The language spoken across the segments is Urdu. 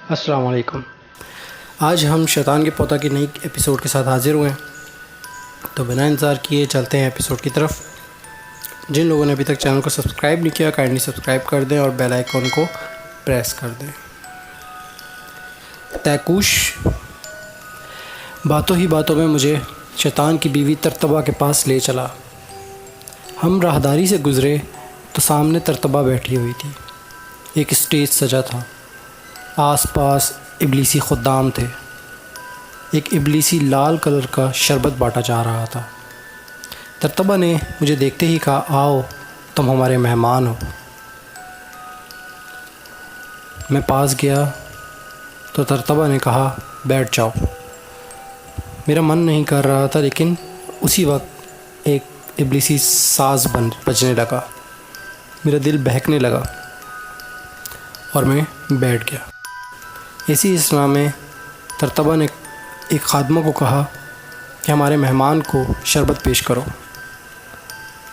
السلام علیکم۔ آج ہم شیطان کے پوتا کی نئی ایپیسوڈ کے ساتھ حاضر ہوئے ہیں، تو بنا انتظار کیے چلتے ہیں ایپیسوڈ کی طرف۔ جن لوگوں نے ابھی تک چینل کو سبسکرائب نہیں کیا، کائنڈلی سبسکرائب کر دیں اور بیل آئیکن کو پریس کر دیں۔ تیکوش باتوں ہی باتوں میں مجھے شیطان کی بیوی ترتبہ کے پاس لے چلا۔ ہم راہداری سے گزرے تو سامنے ترتبہ بیٹھی ہوئی تھی۔ ایک اسٹیج سجا تھا، آس پاس ابلیسی خدام تھے۔ ایک ابلیسی لال کلر کا شربت بانٹا جا رہا تھا۔ ترتبہ نے مجھے دیکھتے ہی کہا، آؤ تم ہمارے مہمان ہو۔ میں پاس گیا تو ترتبہ نے کہا، بیٹھ جاؤ۔ میرا من نہیں کر رہا تھا، لیکن اسی وقت ایک ابلیسی ساز بجنے لگا، میرا دل بہکنے لگا اور میں بیٹھ گیا۔ اسی اسنا میں ترتبہ نے ایک خادمہ کو کہا کہ ہمارے مہمان کو شربت پیش کرو۔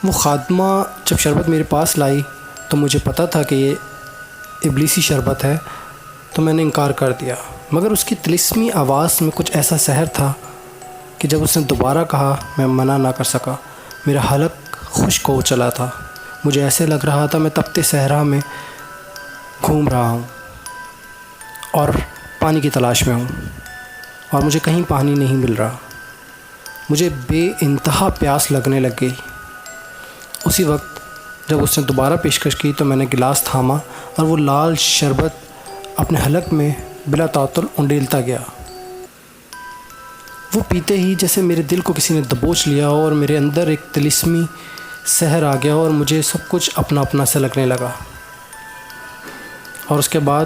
وہ خادمہ جب شربت میرے پاس لائی تو مجھے پتہ تھا کہ یہ ابلیسی شربت ہے، تو میں نے انکار کر دیا، مگر اس کی طلسمی آواز میں کچھ ایسا سحر تھا کہ جب اس نے دوبارہ کہا میں منع نہ کر سکا۔ میرا حلق خشک ہو چلا تھا، مجھے ایسے لگ رہا تھا میں تپتے صحرا میں گھوم رہا ہوں اور پانی کی تلاش میں ہوں، اور مجھے کہیں پانی نہیں مل رہا۔ مجھے بے انتہا پیاس لگنے لگ گئی۔ اسی وقت جب اس نے دوبارہ پیشکش کی تو میں نے گلاس تھاما اور وہ لال شربت اپنے حلق میں بلا تعطل انڈیلتا گیا۔ وہ پیتے ہی جیسے میرے دل کو کسی نے دبوچ لیا اور میرے اندر ایک طلسمی سحر آ گیا اور مجھے سب کچھ اپنا اپنا سے لگنے لگا، اور اس کے بعد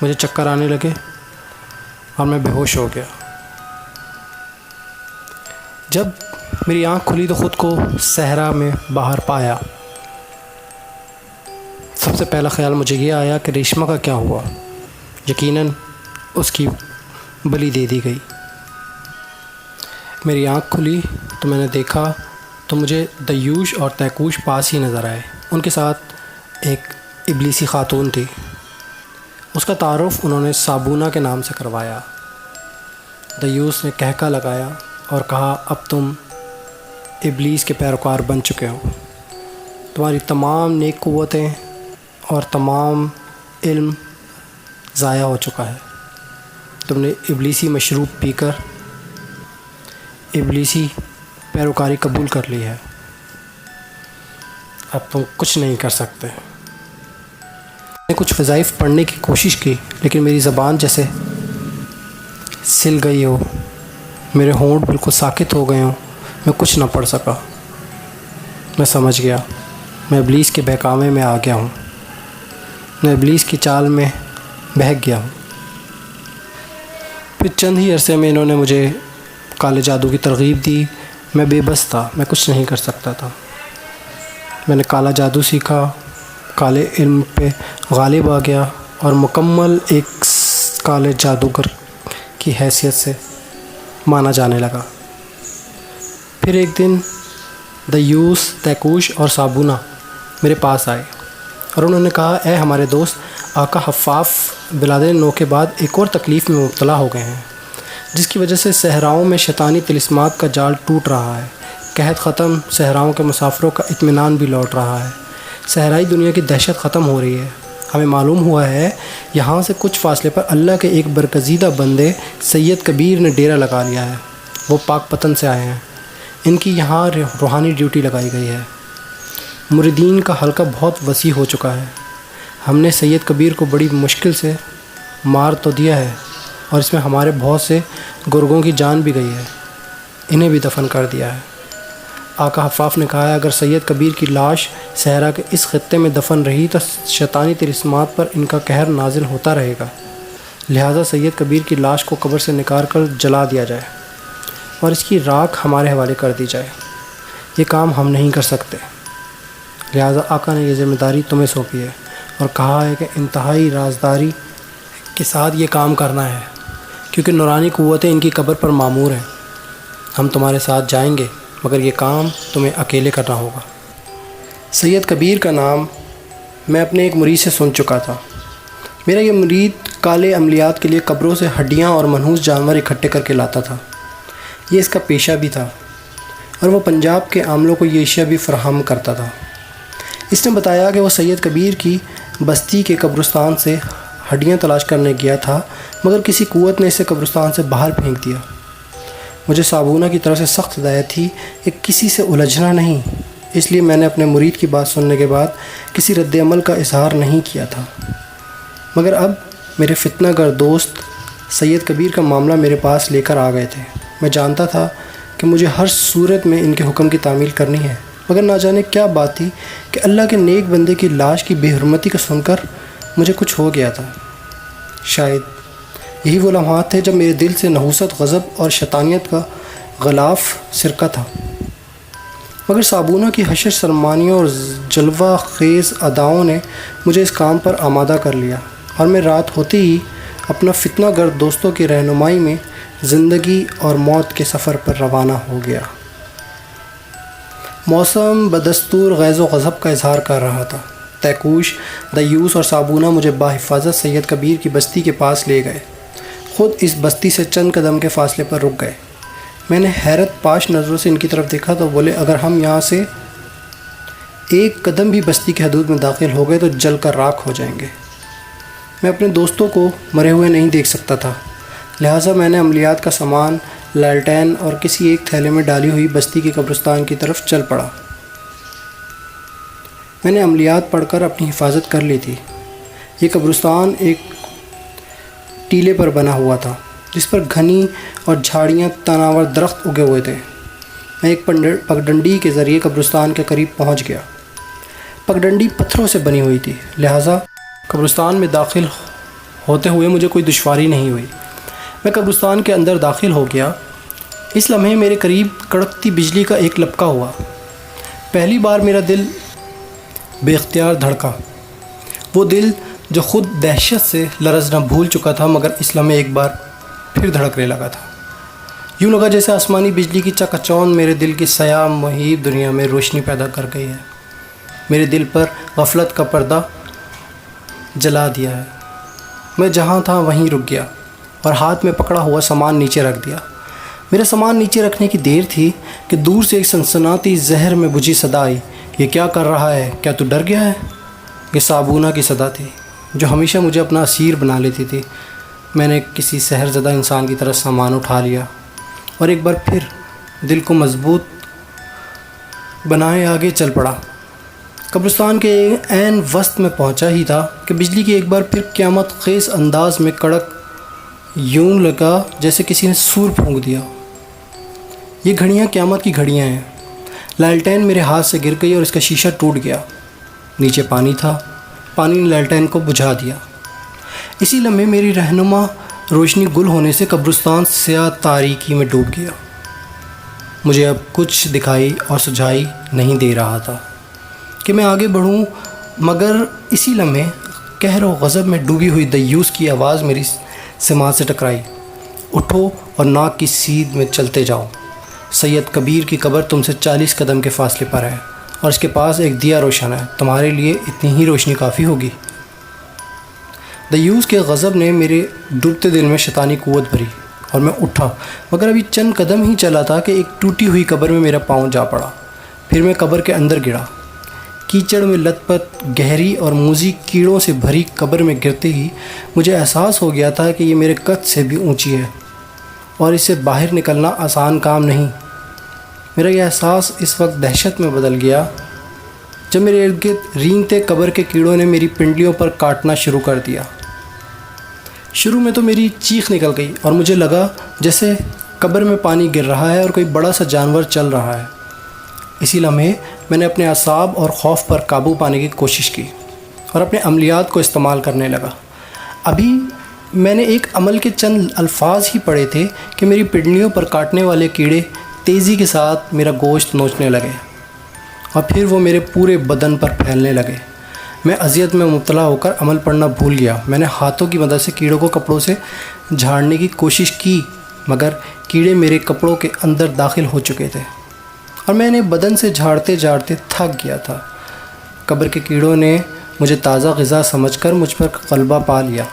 مجھے چکر آنے لگے اور میں بے ہوش ہو گیا۔ جب میری آنکھ کھلی تو خود کو صحرا میں باہر پایا۔ سب سے پہلا خیال مجھے یہ آیا کہ ریشمہ کا کیا ہوا؟ یقیناً اس کی بلی دے دی گئی۔ میری آنکھ کھلی تو میں نے دیکھا تو مجھے دیوش اور تیکوش پاس ہی نظر آئے۔ ان کے ساتھ ایک ابلیسی خاتون تھی۔ اس کا تعارف انہوں نے صابونہ کے نام سے کروایا۔ دیوس نے کہکا لگایا اور کہا، اب تم ابلیس کے پیروکار بن چکے ہو۔ تمہاری تمام نیک قوتیں اور تمام علم ضائع ہو چکا ہے۔ تم نے ابلیسی مشروب پی کر ابلیسی پیروکاری قبول کر لی ہے۔ اب تم کچھ نہیں کر سکتے۔ میں نے کچھ وظائف پڑھنے کی کوشش کی، لیکن میری زبان جیسے سل گئی ہو، میرے ہونٹ بالکل ساکت ہو گئے ہوں، میں کچھ نہ پڑھ سکا۔ میں سمجھ گیا میں ابلیس کے بہکاوے میں آ گیا ہوں، میں ابلیس کی چال میں بہک گیا ہوں۔ پھر چند ہی عرصے میں انہوں نے مجھے کالے جادو کی ترغیب دی۔ میں بے بس تھا، میں کچھ نہیں کر سکتا تھا۔ میں نے کالا جادو سیکھا، کالے علم پہ غالب آ گیا اور مکمل ایک کالے جادوگر کی حیثیت سے مانا جانے لگا۔ پھر ایک دن دیوس، تیکوش اور صابونہ میرے پاس آئے اور انہوں نے کہا، اے ہمارے دوست، آقا حفاف ولادت نو کے بعد ایک اور تکلیف میں مبتلا ہو گئے ہیں، جس کی وجہ سے صحراؤں میں شیطانی طلسمات کا جال ٹوٹ رہا ہے۔ قحط ختم، صحراؤں کے مسافروں کا اطمینان بھی لوٹ رہا ہے، صحرائی دنیا کی دہشت ختم ہو رہی ہے۔ ہمیں معلوم ہوا ہے یہاں سے کچھ فاصلے پر اللہ کے ایک برگزیدہ بندے سید کبیر نے ڈیرا لگا لیا ہے۔ وہ پاک پتن سے آئے ہیں، ان کی یہاں روحانی ڈیوٹی لگائی گئی ہے۔ مریدین کا حلقہ بہت وسیع ہو چکا ہے۔ ہم نے سید کبیر کو بڑی مشکل سے مار تو دیا ہے، اور اس میں ہمارے بہت سے گرگوں کی جان بھی گئی ہے، انہیں بھی دفن کر دیا ہے۔ آقا حفاف نے کہا ہے، اگر سید کبیر کی لاش صحرا کے اس خطے میں دفن رہی تو شیطانی طلسمات پر ان کا قہر نازل ہوتا رہے گا، لہٰذا سید کبیر کی لاش کو قبر سے نکال کر جلا دیا جائے اور اس کی راکھ ہمارے حوالے کر دی جائے۔ یہ کام ہم نہیں کر سکتے، لہٰذا آقا نے یہ ذمہ داری تمہیں سونپی ہے اور کہا ہے کہ انتہائی رازداری کے ساتھ یہ کام کرنا ہے، کیونکہ نورانی قوتیں ان کی قبر پر معمور ہیں۔ ہم تمہارے ساتھ جائیں گے، مگر یہ کام تمہیں اکیلے کرنا ہوگا۔ سید کبیر کا نام میں اپنے ایک مرید سے سن چکا تھا۔ میرا یہ مرید کالے عملیات کے لیے قبروں سے ہڈیاں اور منحوس جانور اکٹھے کر کے لاتا تھا۔ یہ اس کا پیشہ بھی تھا اور وہ پنجاب کے عاملوں کو یہ اشیاء بھی فراہم کرتا تھا۔ اس نے بتایا کہ وہ سید کبیر کی بستی کے قبرستان سے ہڈیاں تلاش کرنے گیا تھا، مگر کسی قوت نے اسے قبرستان سے باہر پھینک دیا۔ مجھے صابونہ کی طرف سے سخت ہدایت تھی کہ کسی سے الجھنا نہیں، اس لیے میں نے اپنے مرید کی بات سننے کے بعد کسی رد عمل کا اظہار نہیں کیا تھا۔ مگر اب میرے فتنہ گر دوست سید کبیر کا معاملہ میرے پاس لے کر آ گئے تھے۔ میں جانتا تھا کہ مجھے ہر صورت میں ان کے حکم کی تعمیل کرنی ہے، مگر نہ جانے کیا بات تھی کہ اللہ کے نیک بندے کی لاش کی بے حرمتی کو سن کر مجھے کچھ ہو گیا تھا۔ شاید یہی وہ لمحات تھے جب میرے دل سے نحوست، غضب اور شیطانیت کا غلاف سرکہ تھا، مگر صابونہ کی حشر سرمانیوں اور جلوہ خیز اداؤں نے مجھے اس کام پر آمادہ کر لیا، اور میں رات ہوتے ہی اپنا فتنہ گرد دوستوں کی رہنمائی میں زندگی اور موت کے سفر پر روانہ ہو گیا۔ موسم بدستور غیظ و غضب کا اظہار کر رہا تھا۔ تیکوش، دیوس اور صابونہ مجھے باحفاظت سید کبیر کی بستی کے پاس لے گئے۔ خود اس بستی سے چند قدم کے فاصلے پر رک گئے۔ میں نے حیرت پاش نظروں سے ان کی طرف دیکھا تو بولے، اگر ہم یہاں سے ایک قدم بھی بستی کی حدود میں داخل ہو گئے تو جل کر راکھ ہو جائیں گے۔ میں اپنے دوستوں کو مرے ہوئے نہیں دیکھ سکتا تھا، لہٰذا میں نے عملیات کا سامان لالٹین اور کسی ایک تھیلے میں ڈالی ہوئی بستی کے قبرستان کی طرف چل پڑا۔ میں نے عملیات پڑھ کر اپنی حفاظت کر لی تھی۔ یہ قبرستان ایک ٹیلے پر بنا ہوا تھا جس پر گھنی اور جھاڑیاں تناور درخت اگے ہوئے تھے۔ میں ایک پگڈنڈی کے ذریعے قبرستان کے قریب پہنچ گیا۔ پگڈنڈی پتھروں سے بنی ہوئی تھی، لہٰذا قبرستان میں داخل ہوتے ہوئے مجھے کوئی دشواری نہیں ہوئی۔ میں قبرستان کے اندر داخل ہو گیا۔ اس لمحے میرے قریب کڑکتی بجلی کا ایک لپکا ہوا۔ پہلی بار میرا دل بے اختیار دھڑکا، وہ دل جو خود دہشت سے لرزنا بھول چکا تھا، مگر اس لمحے ایک بار پھر دھڑکنے لگا تھا۔ یوں لگا جیسے آسمانی بجلی کی چکاچوند میرے دل کی سیاہ مہیب دنیا میں روشنی پیدا کر گئی ہے، میرے دل پر غفلت کا پردہ جلا دیا ہے۔ میں جہاں تھا وہیں رک گیا اور ہاتھ میں پکڑا ہوا سامان نیچے رکھ دیا۔ میرا سامان نیچے رکھنے کی دیر تھی کہ دور سے ایک سنسناتی زہر میں بجھی صدا آئی، یہ کیا کر رہا ہے؟ کیا تو ڈر گیا ہے؟ یہ صابونہ کی صدا تھی جو ہمیشہ مجھے اپنا اسیر بنا لیتی تھی۔ میں نے کسی سحر زدہ انسان کی طرح سامان اٹھا لیا اور ایک بار پھر دل کو مضبوط بنائے آگے چل پڑا۔ قبرستان کے عین وسط میں پہنچا ہی تھا کہ بجلی کی ایک بار پھر قیامت خیز انداز میں کڑک یوں لگا جیسے کسی نے سور پھونک دیا۔ یہ گھڑیاں قیامت کی گھڑیاں ہیں۔ لالٹین میرے ہاتھ سے گر گئی اور اس کا شیشہ ٹوٹ گیا۔ نیچے پانی تھا، پانی نے لالٹین کو بجھا دیا۔ اسی لمحے میری رہنما روشنی گل ہونے سے قبرستان سیاہ تاریکی میں ڈوب گیا۔ مجھے اب کچھ دکھائی اور سجھائی نہیں دے رہا تھا کہ میں آگے بڑھوں، مگر اسی لمحے قہر و غضب میں ڈوبی ہوئی دیوس کی آواز میری سماعت سے ٹکرائی، اٹھو اور ناک کی سیدھ میں چلتے جاؤ۔ سید کبیر کی قبر تم سے 40 قدم کے فاصلے پر ہے اور اس کے پاس ایک دیا روشن ہے، تمہارے لیے اتنی ہی روشنی کافی ہوگی۔ دیوس کے غضب نے میرے ڈوبتے دل میں شیطانی قوت بھری اور میں اٹھا، مگر ابھی چند قدم ہی چلا تھا کہ ایک ٹوٹی ہوئی قبر میں میرا پاؤں جا پڑا۔ پھر میں قبر کے اندر گرا۔ کیچڑ میں لت پت گہری اور موذی کیڑوں سے بھری قبر میں گرتے ہی مجھے احساس ہو گیا تھا کہ یہ میرے قد سے بھی اونچی ہے اور اس سے باہر نکلنا آسان کام نہیں۔ میرا یہ احساس اس وقت دہشت میں بدل گیا جب میرے ارد گرد رینگتے قبر کے کیڑوں نے میری پنڈلیوں پر کاٹنا شروع کر دیا۔ شروع میں تو میری چیخ نکل گئی اور مجھے لگا جیسے قبر میں پانی گر رہا ہے اور کوئی بڑا سا جانور چل رہا ہے۔ اسی لمحے میں نے اپنے اعصاب اور خوف پر قابو پانے کی کوشش کی اور اپنے عملیات کو استعمال کرنے لگا۔ ابھی میں نے ایک عمل کے چند الفاظ ہی پڑھے تھے کہ میری پنڈلیوں پر کاٹنے والے کیڑے تیزی کے ساتھ میرا گوشت نوچنے لگے اور پھر وہ میرے پورے بدن پر پھیلنے لگے۔ میں اذیت میں مبتلا ہو کر عمل پڑھنا بھول گیا۔ میں نے ہاتھوں کی مدد سے کیڑوں کو کپڑوں سے جھاڑنے کی کوشش کی، مگر کیڑے میرے کپڑوں کے اندر داخل ہو چکے تھے اور میں نے بدن سے جھاڑتے جھاڑتے تھک گیا تھا۔ قبر کے کیڑوں نے مجھے تازہ غذا سمجھ کر مجھ پر غلبہ پا لیا۔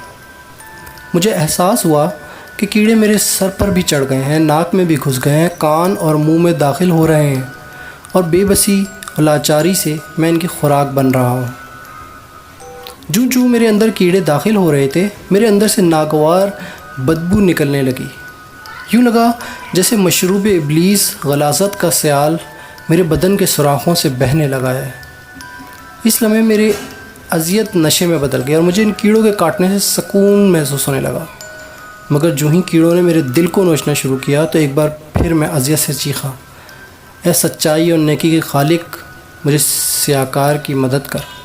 مجھے احساس ہوا کہ کیڑے میرے سر پر بھی چڑھ گئے ہیں، ناک میں بھی گھس گئے ہیں، کان اور منہ میں داخل ہو رہے ہیں، اور بے بسی اور لاچاری سے میں ان کی خوراک بن رہا ہوں۔ جو میرے اندر کیڑے داخل ہو رہے تھے، میرے اندر سے ناگوار بدبو نکلنے لگی۔ یوں لگا جیسے مشروب ابلیس غلاظت کا سیال میرے بدن کے سوراخوں سے بہنے لگا ہے۔ اس لمحے میرے اذیت نشے میں بدل گئی اور مجھے ان کیڑوں کے کاٹنے سے سکون محسوس ہونے لگا، مگر جو ہی کیڑوں نے میرے دل کو نوچنا شروع کیا تو ایک بار پھر میں اذیت سے چیخا، اے سچائی اور نیکی کے خالق، مجھے سیاکار کی مدد کر۔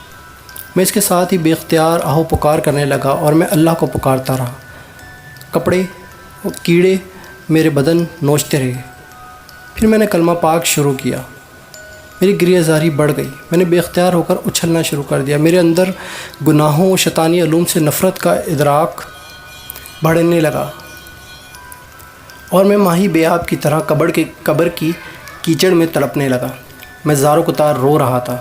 میں اس کے ساتھ ہی بے اختیار آہو پکار کرنے لگا اور میں اللہ کو پکارتا رہا۔ کپڑے اور کیڑے میرے بدن نوچتے رہے۔ پھر میں نے کلمہ پاک شروع کیا۔ میری گریہ زاری بڑھ گئی، میں نے بے اختیار ہو کر اچھلنا شروع کر دیا۔ میرے اندر گناہوں و شیطانی علوم سے نفرت کا ادراک بڑھنے لگا اور میں ماہی بے آب کی طرح قبر کی کیچڑ میں تڑپنے لگا۔ میں زار و کتار رو رہا تھا،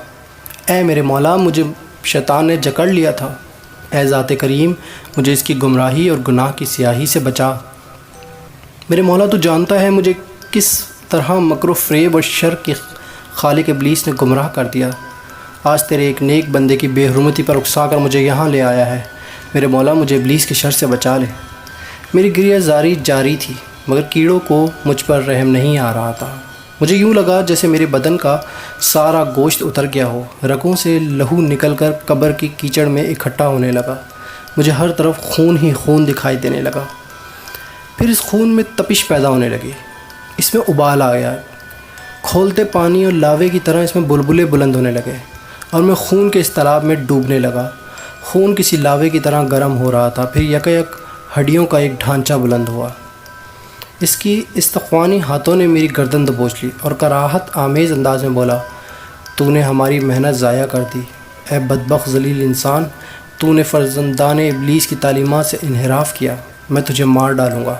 اے میرے مولا، مجھے شیطان نے جکڑ لیا تھا، اے ذات کریم، مجھے اس کی گمراہی اور گناہ کی سیاہی سے بچا۔ میرے مولا، تو جانتا ہے مجھے کس طرح مکر و فریب اور شر کے خالق ابلیس نے گمراہ کر دیا۔ آج تیرے ایک نیک بندے کی بے حرمتی پر اکسا کر مجھے یہاں لے آیا ہے۔ میرے مولا، مجھے ابلیس کے شر سے بچا لے۔ میری گریہ زاری جاری تھی، مگر کیڑوں کو مجھ پر رحم نہیں آ رہا تھا۔ مجھے یوں لگا جیسے میرے بدن کا سارا گوشت اتر گیا ہو، رگوں سے لہو نکل کر قبر کی کیچڑ میں اکٹھا ہونے لگا۔ مجھے ہر طرف خون ہی خون دکھائی دینے لگا۔ پھر اس خون میں تپش پیدا ہونے لگی، اس میں ابال آ گیا، کھولتے پانی اور لاوے کی طرح اس میں بلبلے بلند ہونے لگے اور میں خون کے اس تالاب میں ڈوبنے لگا۔ خون کسی لاوے کی طرح گرم ہو رہا تھا، پھر یک ہڈیوں کا ایک ڈھانچہ بلند ہوا۔ اس کی استخوانی ہاتھوں نے میری گردن دبوچ لی اور کراہت آمیز انداز میں بولا، تو نے ہماری محنت ضائع کر دی، اے بدبخت ذلیل انسان، تو نے فرزندان ابلیس کی تعلیمات سے انحراف کیا، میں تجھے مار ڈالوں گا۔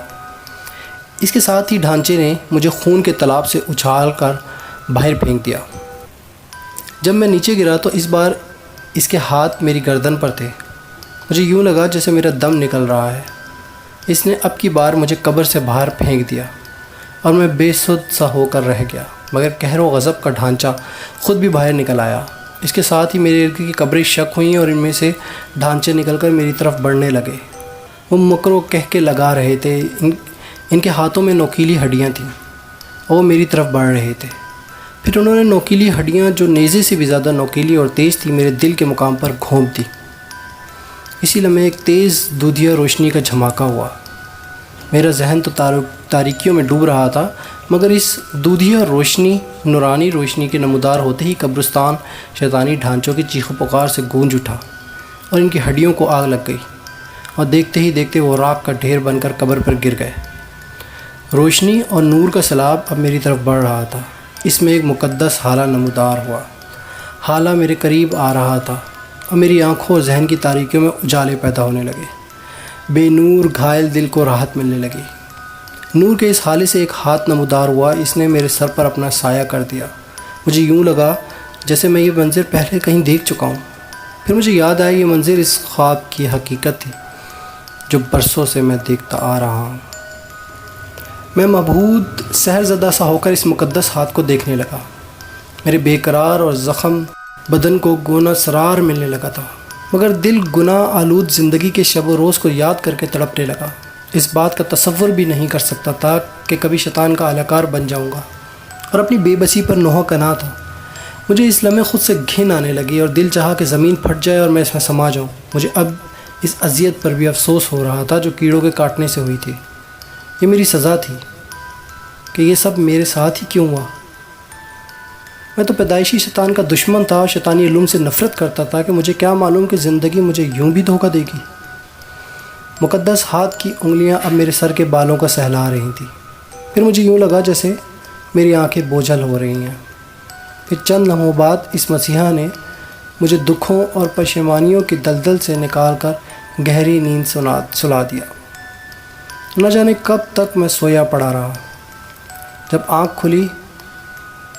اس کے ساتھ ہی ڈھانچے نے مجھے خون کے تالاب سے اچھال کر باہر پھینک دیا۔ جب میں نیچے گرا تو اس بار اس کے ہاتھ میری گردن پر تھے۔ مجھے یوں لگا جیسے میرا دم نکل رہا ہے۔ اس نے اب کی بار مجھے قبر سے باہر پھینک دیا اور میں بے سد سا ہو کر رہ گیا، مگر قہر و غضب کا ڈھانچہ خود بھی باہر نکل آیا۔ اس کے ساتھ ہی میرے ارد کی قبریں شک ہوئیں اور ان میں سے ڈھانچے نکل کر میری طرف بڑھنے لگے۔ وہ مکر و کہہ کے لگا رہے تھے، ان کے ہاتھوں میں نوکیلی ہڈیاں تھیں اور وہ میری طرف بڑھ رہے تھے۔ پھر انہوں نے نوکیلی ہڈیاں جو نیزے سے بھی زیادہ نوکیلی اور تیز تھی میرے دل کے مقام پر گھونپ دی۔ اسی لمحے ایک تیز دودھیا روشنی کا جھماکا ہوا۔ میرا ذہن تو تاریکیوں میں ڈوب رہا تھا، مگر اس دودھیا روشنی، نورانی روشنی کے نمودار ہوتے ہی قبرستان شیطانی ڈھانچوں کی چیخ و پکار سے گونج اٹھا اور ان کی ہڈیوں کو آگ لگ گئی اور دیکھتے ہی دیکھتے وہ راکھ کا ڈھیر بن کر قبر پر گر گئے۔ روشنی اور نور کا سیلاب اب میری طرف بڑھ رہا تھا۔ اس میں ایک مقدس حالہ نمودار ہوا۔ حالہ میرے قریب آ رہا تھا اور میری آنکھوں اور ذہن کی تاریکیوں میں اجالے پیدا ہونے لگے۔ بے نور گھائل دل کو راحت ملنے لگی۔ نور کے اس حالے سے ایک ہاتھ نمودار ہوا، اس نے میرے سر پر اپنا سایہ کر دیا۔ مجھے یوں لگا جیسے میں یہ منظر پہلے کہیں دیکھ چکا ہوں۔ پھر مجھے یاد آیا یہ منظر اس خواب کی حقیقت تھی جو برسوں سے میں دیکھتا آ رہا ہوں۔ میں مبہوت سحر زدہ سا ہو کر اس مقدس ہاتھ کو دیکھنے لگا۔ میرے بے قرار اور زخم بدن کو گونا سرار ملنے لگا تھا، مگر دل گناہ آلود زندگی کے شب و روز کو یاد کر کے تڑپنے لگا۔ اس بات کا تصور بھی نہیں کر سکتا تھا کہ کبھی شیطان کا اہلکار بن جاؤں گا، اور اپنی بے بسی پر نوحہ کنا تھا۔ مجھے اس لمحے خود سے گھن آنے لگی اور دل چاہا کہ زمین پھٹ جائے اور میں اس میں سما جاؤں۔ مجھے اب اس اذیت پر بھی افسوس ہو رہا تھا جو کیڑوں کے کاٹنے سے ہوئی تھی۔ یہ میری سزا تھی کہ یہ سب میرے ساتھ ہی کیوں ہوا۔ میں تو پیدائشی شیطان کا دشمن تھا اور شیطانی علوم سے نفرت کرتا تھا کہ مجھے کیا معلوم کہ زندگی مجھے یوں بھی دھوکہ دے گی۔ مقدس ہاتھ کی انگلیاں اب میرے سر کے بالوں کا سہلا رہی تھیں۔ پھر مجھے یوں لگا جیسے میری آنکھیں بوجھل ہو رہی ہیں۔ پھر چند لمحوں بعد اس مسیحا نے مجھے دکھوں اور پشیمانیوں کی دلدل سے نکال کر گہری نیند سلا دیا۔ نہ جانے کب تک میں سویا پڑا رہا۔ جب آنکھ کھلی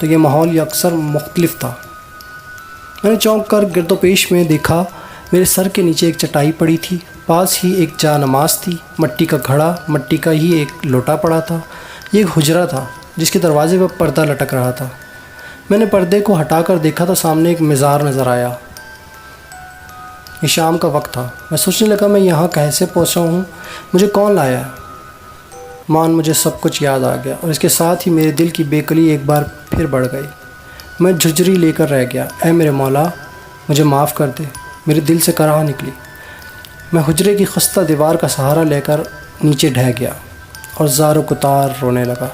تو یہ ماحول یکسر مختلف تھا۔ میں نے چونک کر گرد و پیش میں دیکھا، میرے سر کے نیچے ایک چٹائی پڑی تھی، پاس ہی ایک جا نماز تھی، مٹی کا گھڑا، مٹی کا ہی ایک لوٹا پڑا تھا۔ یہ ایک حجرہ تھا جس کے دروازے پر پردہ لٹک رہا تھا۔ میں نے پردے کو ہٹا کر دیکھا تو سامنے ایک مزار نظر آیا۔ یہ شام کا وقت تھا۔ میں سوچنے لگا میں یہاں کیسے پہنچا ہوں، مجھے کون لایا ہے؟ مجھے سب کچھ یاد آ گیا، اور اس کے ساتھ ہی میرے دل کی بے کلی ایک بار پھر بڑھ گئی۔ میں جھجری لے کر رہ گیا۔ اے میرے مولا، مجھے معاف کر دے۔ میرے دل سے کراہ نکلی۔ میں حجرے کی خستہ دیوار کا سہارا لے کر نیچے ڈھہ گیا اور زار و کتار رونے لگا۔